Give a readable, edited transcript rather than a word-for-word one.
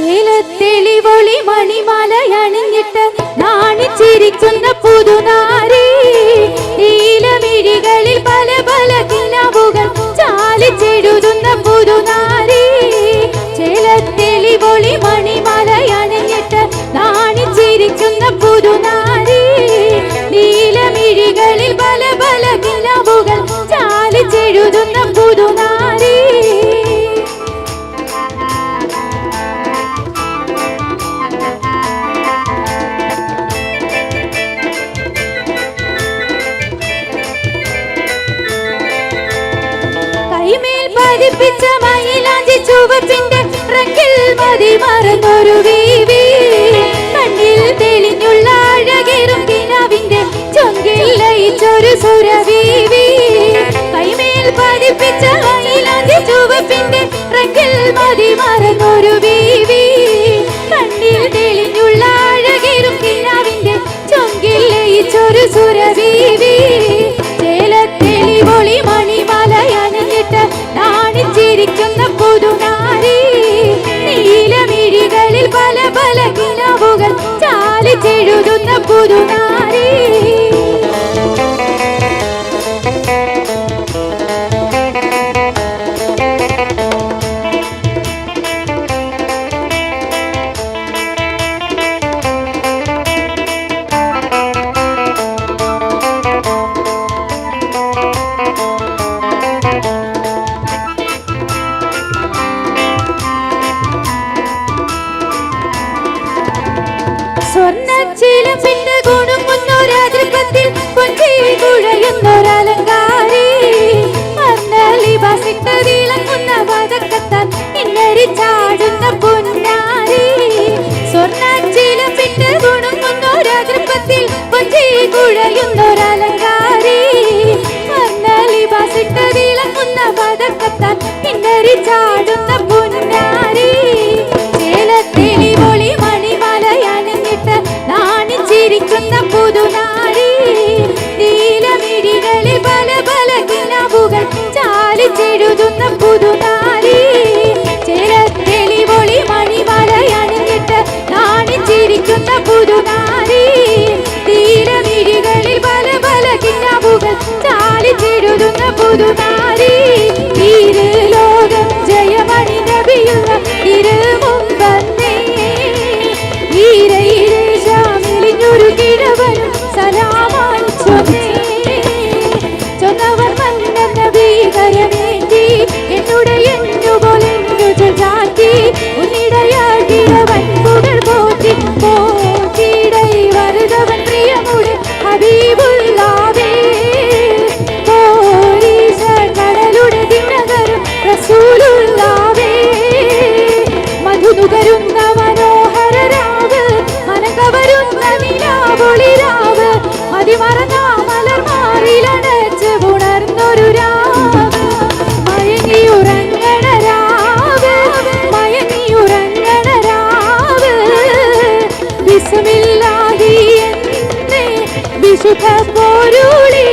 ചേലത്തെളിവൊളി മണിമലയണിഞ്ഞിട്ട് നാണിച്ചിരിക്കുന്ന പുതുനാരി, നീലമിഴികളിൽ പല പല കിനാവുകൾ ചാലിച്ചെഴുതുന്ന പുതുനാരി. ചേലത്തെളിവൊളി മണിമലയണിഞ്ഞിട്ട് നാണിച്ചിരിക്കുന്ന പുതുനാരി, നീലമിഴികളിൽ പല പല കിനാവുകൾ ചാലിച്ചെഴുതുന്ന പുതുനാരി. പതിപ്പിച്ച മയിലാഞ്ചി ചുവപ്പിന്റെ റങ്കിൽ മതി മറന്നൊരു വീവി, കണ്ണിൽ തെളിഞ്ഞുള്ള അഴകേറും കിനാവിന്റെ ചൊങ്കിൽ ലയിച്ചൊരു സുരവീവി. കൈമേൽ പതിപ്പിച്ച മയിലാഞ്ചി ചുവപ്പിന്റെ റങ്കിൽ മതി മറന്നൊരു വീവി, കണ്ണിൽ തെളിഞ്ഞുള്ള അഴകേറും കിനാവിന്റെ ചൊങ്കിൽ ലയിച്ചൊരു സുരവീവി. ചേലത്തെളിവൊളി മണിമലയണിഞ്ഞിട്ട് നാണിച്ചിരിക്കുന്ന പുതുനാരി, നീലമിഴികളിൽ പല പല കിനാവുകൾ ചാലിച്ചെഴുതുന്ന പുതുനാരി. സ്വർണ്ണച്ചിലമ്പിന്റെ ഗുണുങ്ങുന്നൊരാതൃപ്പത്തിൽ കൊഞ്ചി കുഴയുന്നൊരലങ്കാരി, വർണ്ണലിബാസിട്ട് തിളങ്ങുന്ന വതക്കത്താൽ ഇന്നരി ചാടുന്ന പുന്നാരി. സ്വർണ്ണച്ചിലമ്പിന്റെ ഗുണുങ്ങുന്നൊരാതൃപ്പത്തിൽ കൊഞ്ചി കുഴയുന്നൊരലങ്കാരി, വർണ്ണലിബാസിട്ട് തിളങ്ങുന്ന വതക്കത്താൽ ഇന്നരി ചാടുന്ന പുന്നാരി. ചേലത്തെളിവൊളി മണിമലയണിഞ്ഞിട്ട് നാണിച്ചിരിക്കുന്ന പുതുനാരി, നീലമിഴികളിൽ പല പല കിനാവുകൾ ചാലിച്ചെഴുതുന്ന പുതുനാരി. ചേലത്തെളിവൊളി മണിമലയണിഞ്ഞിട്ട് നാണിച്ചിരിക്കുന്ന പുതുനാരി, നീലമിഴികളിൽ പല പല കിനാവുകൾ ചാലിച്ചെഴുതുന്ന പുതുനാരി. ഇരു ലോകം ജയമണി നബിയുള്ള ഇരുമുമ്പന്നേ, ഈരയിലേശാമിലിഞ്ഞൊരു കിഴവനും സലാമായി ചൊന്നേ. ചൊന്നവർ മന്നൻ നബി കരമേറ്റി എന്നുടെ എന്നുപോലെന്നു ചാറ്റി, ഉന്നിടയാകിയവൻ പുകൾ പോറ്റി പോറ്റിടൈ വരുതവൻ പ്രിയമുടെ ഹബീബുല്ലാവേ. പോരീശ കടലുടെ ദിനകരും റസൂലുള്ളാവേ. മധുനുകരുന്ന മനോഹര രാവ്, മനകവരുന്ന നിലാവൊളിരാവ്, മതിമറന്ന മലർമാറിലണച്ച് ഉണർന്നൊരു രാവ്. മയങ്ങിയുറങ്ങണ രാവ്, മയങ്ങിയുറങ്ങണ രാവ്. ബിസ്മില്ലാഹി എന്നേ വിശുദ്ധ പൊരുളി